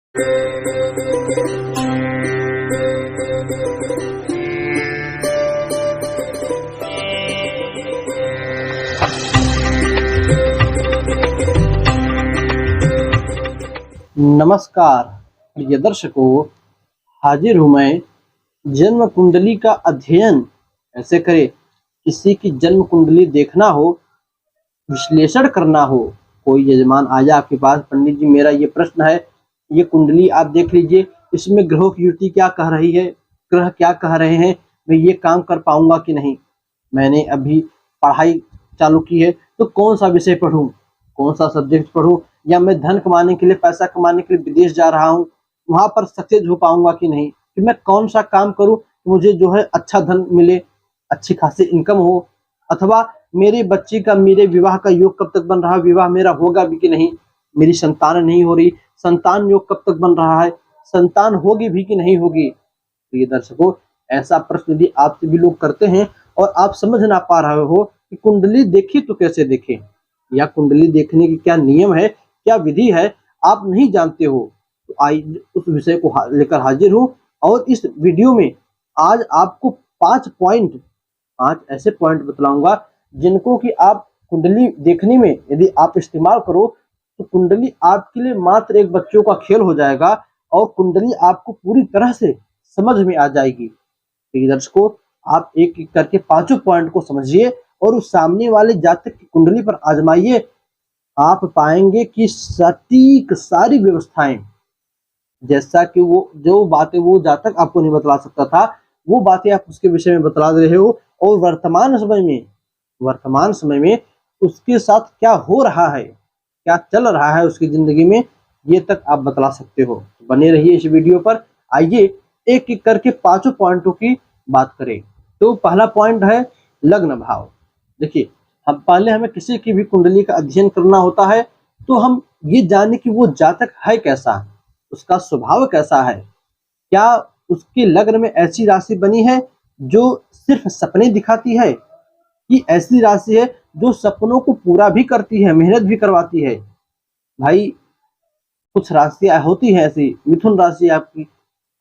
नमस्कार प्रिय दर्शकों, हाजिर हूँ मैं। जन्म कुंडली का अध्ययन कैसे करें? किसी की जन्म कुंडली देखना हो, विश्लेषण करना हो, कोई यजमान आया आपके पास, पंडित जी मेरा ये प्रश्न है, ये कुंडली आप देख लीजिए, इसमें ग्रहों की युति क्या कह रही है, ग्रह क्या कह रहे हैं, मैं ये काम कर पाऊंगा कि नहीं, मैंने अभी पढ़ाई चालू की है तो कौन सा विषय पढूं, कौन सा सब्जेक्ट पढूं, या मैं धन कमाने के लिए, पैसा कमाने के लिए विदेश जा रहा हूँ, वहां पर सक्सेस हो पाऊंगा कि नहीं, कि मैं कौन सा काम करूं मुझे जो है अच्छा धन मिले, अच्छी खासी इनकम हो, अथवा मेरे बच्चे का, मेरे विवाह का योग कब तक बन रहा है, विवाह मेरा होगा भी कि नहीं, मेरी संतान नहीं हो रही, संतान योग कब तक बन रहा है, संतान होगी भी कि नहीं होगी। तो ये दर्शकों, ऐसा प्रश्न यदि आपसे भी लोग करते हैं और आप समझ ना पा रहे हो कि कुंडली देखी तो कैसे देखें, या कुंडली देखने की क्या नियम है, क्या विधि है, आप नहीं जानते हो, तो आइए उस विषय को लेकर हाजिर हूँ। और इस वीडियो में आज आपको 5 ऐसे पॉइंट बतलाऊंगा जिनको कि आप कुंडली देखने में यदि आप इस्तेमाल करो तो कुंडली आपके लिए मात्र एक बच्चों का खेल हो जाएगा और कुंडली आपको पूरी तरह से समझ में आ जाएगी। तो दर्शकों, आप एक एक करके 5 पॉइंट को समझिए और उस सामने वाले जातक की कुंडली पर आजमाइए। आप पाएंगे कि सटीक सारी व्यवस्थाएं, जैसा कि वो जो बातें वो जातक आपको नहीं बतला सकता था, वो बातें आप उसके विषय में बतला रहे हो, और वर्तमान समय में उसके साथ क्या हो रहा है, क्या चल रहा है उसकी जिंदगी में, ये तक आप बतला सकते हो। बने रहिए इस वीडियो पर। आइए एक एक करके 5 पॉइंटों की बात करें। तो पहला पॉइंट है लग्न भाव। देखिए, हम पहले हमें किसी की भी कुंडली का अध्ययन करना होता है तो हम ये जाने कि वो जातक है कैसा, उसका स्वभाव कैसा है, क्या उसके लग्न में ऐसी राशि बनी है जो सिर्फ सपने दिखाती है, कि ऐसी राशि है जो सपनों को पूरा भी करती है, मेहनत भी करवाती है। भाई, कुछ राशियां होती है ऐसी, मिथुन राशि आपकी,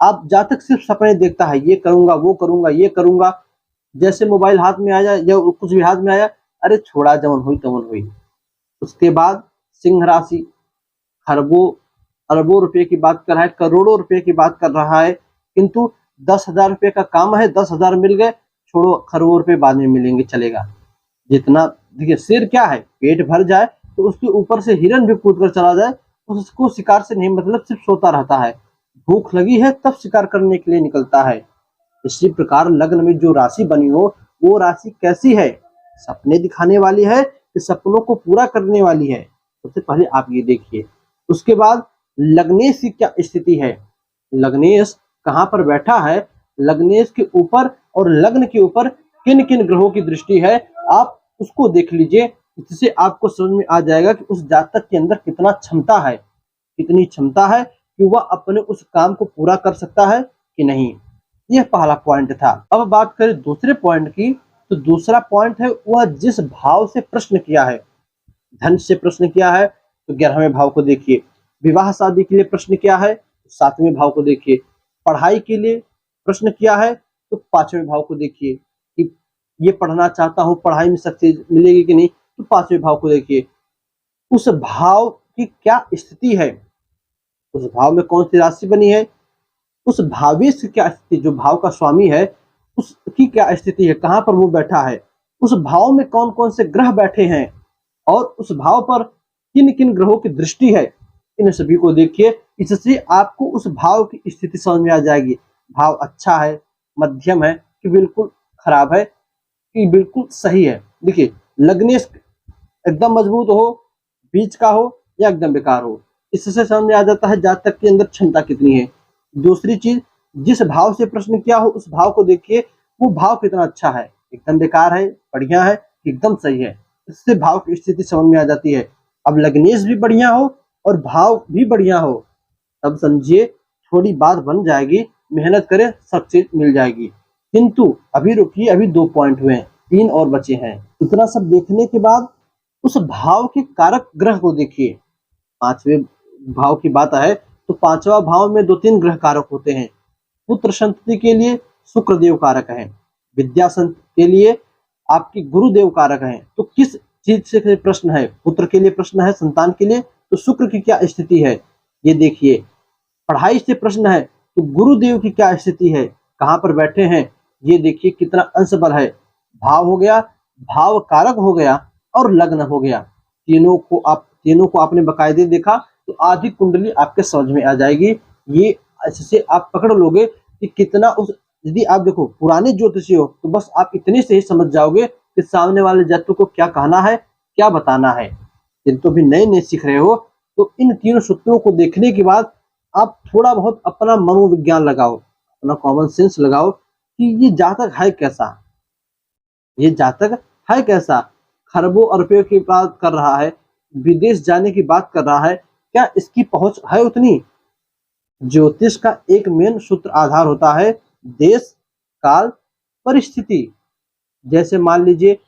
आप जातक सिर्फ सपने देखता है, ये करूंगा, वो करूंगा, ये करूंगा, जैसे मोबाइल हाथ में आया या कुछ भी हाथ में आया, अरे छोड़ा, जवन हुई तवन हुई। उसके बाद सिंह राशि, खरबों अरबों रुपए की बात कर रहा है, करोड़ों रुपए की बात कर रहा है, किंतु 10,000 रुपए का काम है, 10,000 मिल गए, छोड़ो, खरबों रुपए बाद में मिलेंगे, चलेगा। जितना देखिए, शेर क्या है, पेट भर जाए तो उसके ऊपर से हिरन भी कूद कर चला जाए, उसको शिकार से नहीं मतलब, सिर्फ सोता रहता है, भूख लगी है तब शिकार करने के लिए निकलता है। इसी प्रकार लग्न में जो राशि बनी हो, वो राशि कैसी है, सपने दिखाने वाली है कि सपनों को पूरा करने वाली है, सबसे पहले आप ये देखिए। उसके बाद लग्नेश की क्या स्थिति है, लग्नेश कहाँ पर बैठा है, लग्नेश के ऊपर और लग्न के ऊपर किन किन ग्रहों की दृष्टि है, आप उसको देख लीजिए। इससे आपको समझ में आ जाएगा कि उस जातक के अंदर कितना क्षमता है, कितनी क्षमता है कि वह अपने उस काम को पूरा कर सकता है कि नहीं। यह पहला पॉइंट था। अब बात करें दूसरे पॉइंट की, तो दूसरा पॉइंट है वह जिस भाव से प्रश्न किया है। धन से प्रश्न किया है तो 11वें भाव को देखिए, विवाह शादी के लिए प्रश्न किया है तो 7वें भाव को देखिए, पढ़ाई के लिए प्रश्न किया है तो 5वें भाव को देखिए, कि ये पढ़ना चाहता हूँ, पढ़ाई में सक्सेस मिलेगी कि नहीं, तो 5वें भाव को देखिए। उस भाव की क्या स्थिति है, उस भाव में कौन सी राशि बनी है, उस भावेश की क्या स्थिति, जो भाव का स्वामी है उसकी क्या स्थिति है, कहाँ पर वो बैठा है, उस भाव में कौन कौन से ग्रह बैठे हैं, और उस भाव पर किन किन ग्रहों की दृष्टि है, इन सभी को देखिए। इससे आपको उस भाव की स्थिति समझ में आ जाएगी, भाव अच्छा है, मध्यम है, कि बिल्कुल खराब है, कि बिल्कुल सही है। देखिए, लग्नेश एकदम मजबूत हो, बीच का हो, या एकदम बेकार हो, इससे समझ में आ जाता है जातक के अंदर क्षमता कितनी है। दूसरी चीज, जिस भाव से प्रश्न किया हो उस भाव को देखिए, वो भाव कितना अच्छा है, एकदम बेकार है, बढ़िया है, एकदम सही है, इससे भाव की स्थिति समझ में आ जाती है। अब लग्नेश भी बढ़िया हो और भाव भी बढ़िया हो, तब समझिए थोड़ी बात बन जाएगी, मेहनत करें सक्सेस मिल जाएगी। किंतु अभी रुकिए, अभी 2 पॉइंट हुए हैं, 3 और बचे हैं। इतना सब देखने के बाद उस भाव के कारक ग्रह को देखिए। 5वें भाव की बात है तो पांचवा भाव में 2-3 ग्रह कारक होते हैं। पुत्र संतति के लिए शुक्रदेव कारक है, विद्या संतति के लिए आपकी गुरुदेव कारक है। तो किस चीज से प्रश्न है? पुत्र के लिए प्रश्न है, संतान के लिए तो शुक्र की क्या स्थिति है ये देखिए। पढ़ाई से प्रश्न है तो गुरुदेव की क्या स्थिति है, कहाँ पर बैठे हैं ये देखिए, कितना अंश बल है। भाव हो गया, भाव कारक हो गया और लग्न हो गया। तीनों को आपने बकायदे देखा तो आधी कुंडली आपके समझ में आ जाएगी। ये इससे आप पकड़ लोगे कि कितना उस, यदि आप देखो पुराने ज्योतिषी हो तो बस आप इतने से ही समझ जाओगे कि सामने वाले जातक को क्या कहना है, क्या बताना है। किंतु भी नए नए सीख रहे हो तो इन तीनों सूत्रों को देखने के बाद आप थोड़ा बहुत अपना मनोविज्ञान लगाओ, अपना कॉमन सेंस लगाओ कि ये जातक है कैसा, ये जातक है कैसा। खरबों अरबों की बात कर रहा है, विदेश जाने की बात कर रहा है, क्या इसकी पहुंच है उतनी? ज्योतिष का एक मेन सूत्र आधार होता है देश, काल, परिस्थिति। जैसे मान लीजिए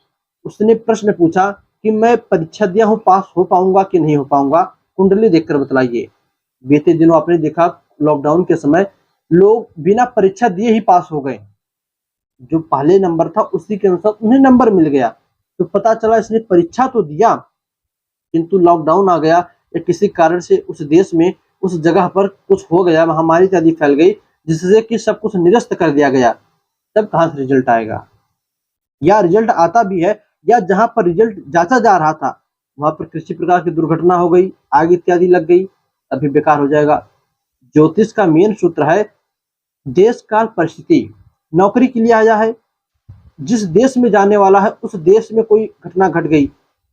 उसने प्रश्न पूछा कि मैं परीक्षा दिया हूं, पास हो पाऊंगा कि नहीं हो पाऊंगा, कुंडली देखकर बतलाइए। बीते दिनों आपने देखा लॉकडाउन के समय लोग बिना परीक्षा दिए ही पास हो गए। जो पहले नंबर था उसी के अनुसार उन्हें नंबर मिल गया। तो पता चला इसने परीक्षा तो दिया किंतु लॉकडाउन आ गया या किसी कारण से उस देश में उस जगह पर कुछ हो गया, महामारी इत्यादि फैल गई जिससे कि सब कुछ निरस्त कर दिया गया। तब कहाँ से रिजल्ट आएगा? या रिजल्ट आता भी है या जहां पर रिजल्ट जांचा जा रहा था वहां पर किसी प्रकार की दुर्घटना हो गई, आग इत्यादि लग गई, अभी बेकार हो जाएगा। ज्योतिष का मेन सूत्र है देश काल परिस्थिति। नौकरी के लिए आया है, जिस देश में जाने वाला है उस देश में कोई घटना घट गई,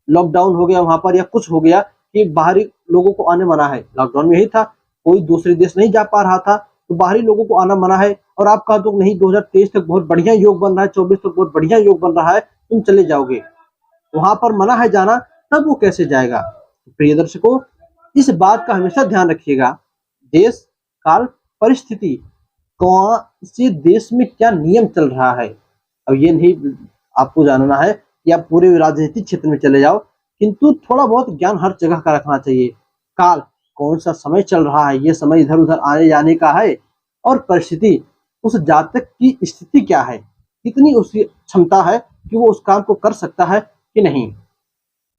लॉकडाउन हो गया वहां पर या कुछ हो गया कि बाहरी लोगों को आने मना है। लॉकडाउन में यही था, कोई दूसरे देश नहीं जा पा रहा था तो बाहरी लोगों को आना मना है। और आप कहा तो नहीं 2023 तक बहुत बढ़िया योग बन रहा है, 24 तक बहुत बढ़िया योग बन रहा है, तुम चले जाओगे, वहां पर मना है जाना, तब वो कैसे जाएगा? प्रिय दर्शकों, इस बात का हमेशा ध्यान रखिएगा, देश काल परिस्थिति, कौन से देश में क्या नियम चल रहा है। अब ये नहीं आपको जानना है कि आप पूरे राजनीतिक क्षेत्र में चले जाओ, किंतु थोड़ा बहुत ज्ञान हर जगह का रखना चाहिए। काल, कौन सा समय चल रहा है, ये समय इधर उधर आने जाने का है। और परिस्थिति, उस जातक की स्थिति क्या है, कितनी उसकी क्षमता है कि वो उस काम को कर सकता है कि नहीं।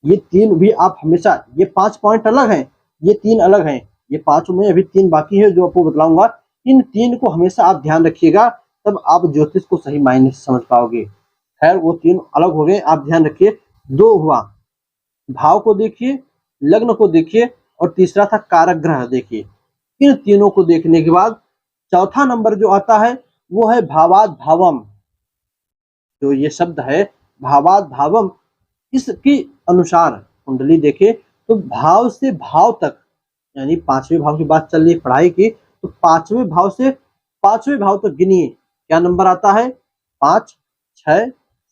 ये तीन भी आप हमेशा, ये 5 पॉइंट अलग हैं, ये 3 अलग हैं, ये 5 में अभी 3 बाकी है जो आपको बतलाऊंगा। इन 3 को हमेशा आप ध्यान रखिएगा, तब आप ज्योतिष को सही मायने से समझ पाओगे। खैर वो 3 अलग हो गए, आप ध्यान रखिए। 2 हुआ, भाव को देखिए, लग्न को देखिए और तीसरा था कारक ग्रह देखिए। इन तीनों को देखने के बाद चौथा नंबर जो आता है वो है भावाद भावम। जो ये शब्द है भावाद भावम, इसके अनुसार कुंडली देखे तो भाव से भाव तक, यानी 5वें भाव की बात चल रही है पढ़ाई की, तो 5वें भाव से 5वें भाव तक गिनिए क्या नंबर आता है, 5, 6,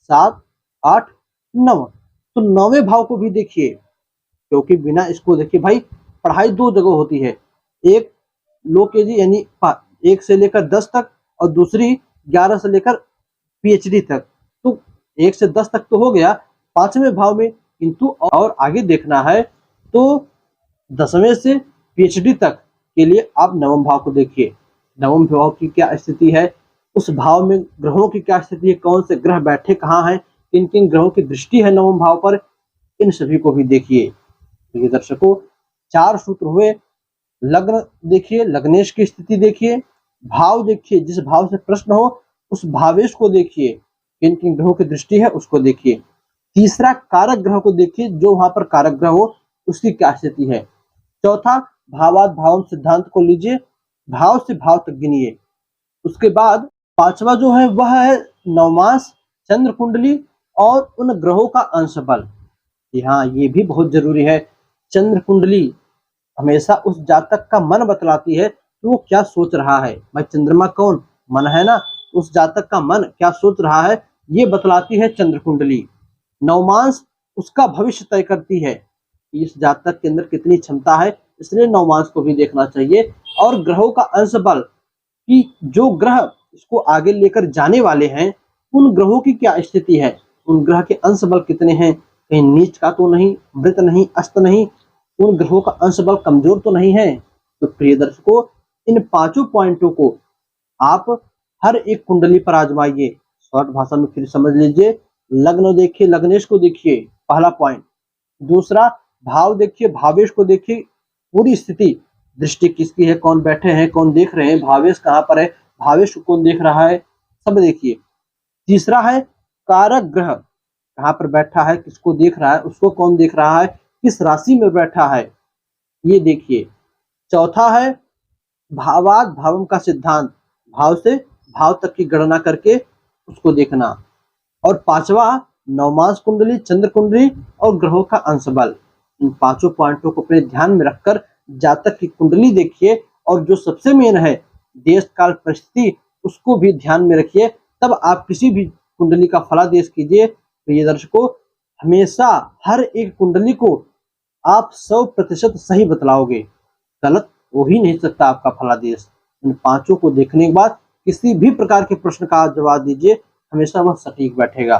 7, 8, 9। तो 9वें भाव को भी देखिए, क्योंकि बिना इसको देखिए भाई पढ़ाई 2 जगह होती है, एक लो केजी यानी 1 से लेकर 10 तक और दूसरी 11 से लेकर पीएचडी तक। तो 1 से 10 तक तो हो गया 5वें भाव में, किंतु और आगे देखना है तो 10वें से पीएचडी तक के लिए आप 9वें भाव को देखिए। 9वें भाव की क्या स्थिति है, उस भाव में ग्रहों की क्या स्थिति है, कौन से ग्रह बैठे कहाँ हैं, किन किन ग्रहों की दृष्टि है 9वें भाव पर, इन सभी को भी देखिए। तो दर्शकों 4 सूत्र हुए, लग्न देखिए, लग्नेश की स्थिति देखिए, भाव देखिए, जिस भाव से प्रश्न हो उस भावेश को देखिए, किन किन ग्रहों की दृष्टि है उसको देखिए। तीसरा कारक ग्रह को देखिए, जो वहां पर कारक ग्रह हो उसकी क्या स्थिति है। चौथा भावाद भावम सिद्धांत को लीजिए, भाव से भाव तक गिनिए। उसके बाद 5वां जो है वह है नवमास, चंद्र कुंडली और उन ग्रहों का अंश बल। हाँ ये भी बहुत जरूरी है। चंद्र कुंडली हमेशा उस जातक का मन बतलाती है कि वो क्या सोच रहा है। भाई चंद्रमा कौन, मन है ना, उस जातक का मन क्या सोच रहा है ये बतलाती है चंद्र कुंडली। नवमांश उसका भविष्य तय करती है कि इस जातक के अंदर कितनी क्षमता है, इसलिए नवमांश को भी देखना चाहिए। और ग्रहों का अंश बल कि जो ग्रह इसको आगे लेकर जाने वाले हैं उन ग्रहों की क्या स्थिति है, उन ग्रह के अंश बल कितने हैं, कहीं नीच का तो नहीं, मृत नहीं, अस्त नहीं, उन ग्रहों का अंश बल कमजोर तो नहीं है। तो प्रिय दर्शकों, इन पांचों पॉइंटों को आप हर एक कुंडली पर आजमाइए। शॉर्ट भाषा में फिर समझ लीजिए। लग्न देखिए, लग्नेश को देखिए, पहला पॉइंट। दूसरा, भाव देखिए, भावेश को देखिए, पूरी स्थिति, दृष्टि किसकी है, कौन बैठे हैं, कौन देख रहे हैं, भावेश कहाँ पर है, भावेश को कौन देख रहा है, सब देखिए। तीसरा है कारक ग्रह, कहाँ पर बैठा है, किसको देख रहा है, उसको कौन देख रहा है, किस राशि में बैठा है, ये देखिए। चौथा है भावाद भावम का सिद्धांत, भाव से भाव तक की गणना करके उसको देखना। और पांचवा, नवमास कुंडली, चंद्र कुंडली और ग्रहों का अंश बल। इन पांचों पॉइंटों को अपने ध्यान में रखकर जातक की कुंडली देखिए, और जो सबसे मेन है देश काल परिस्थिति, उसको भी ध्यान में रखिए। तब आप किसी भी कुंडली का फलादेश कीजिए। तो ये दर्शकों, हमेशा हर एक कुंडली को आप 100% सही बतलाओगे, गलत हो ही नहीं सकता आपका फलादेश। इन पांचों को देखने के बाद किसी भी प्रकार के प्रश्न का आप जवाब दीजिए, हमेशा वह सटीक बैठेगा।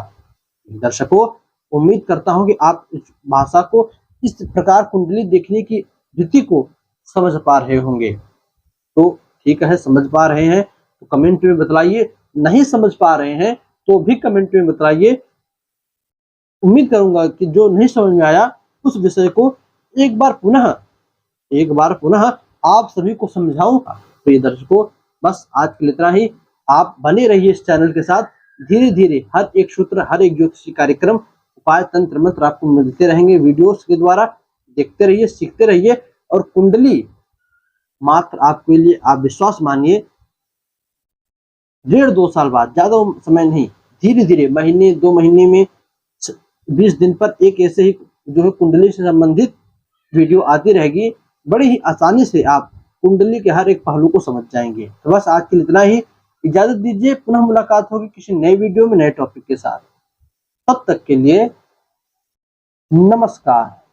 दर्शकों, उम्मीद करता हूं कि आप इस भाषा को, इस प्रकार कुंडली देखने की रीति को समझ पा रहे होंगे। तो ठीक है, समझ पा रहे हैं तो कमेंट में बतलाइए, नहीं समझ पा रहे हैं तो भी कमेंट में बताइए। उम्मीद करूंगा कि जो नहीं समझ में आया उस विषय को एक बार पुनः आप सभी को समझाऊंगा। तो ये दर्शकों, बस आज के लिए इतना ही। आप बने रहिए इस चैनल के साथ। धीरे धीरे हर एक सूत्र, हर एक ज्योतिषी कार्यक्रम, उपाय, तंत्र मंत्र आपको मिलते रहेंगे वीडियोस के द्वारा। देखते रहिए, सीखते रहिए। और कुंडली मात्र आपके लिए, आप विश्वास मानिए, 1.5-2 साल बाद, ज्यादा समय नहीं, धीरे धीरे महीने 2 महीने में 20 दिन पर एक ऐसे ही जो है कुंडली से संबंधित वीडियो आती रहेगी। बड़ी ही आसानी से आप कुंडली के हर एक पहलू को समझ जाएंगे। तो बस आज के लिए इतना ही। इजाजत दीजिए, पुनः मुलाकात होगी किसी नए वीडियो में, नए टॉपिक के साथ। तब तक के लिए नमस्कार।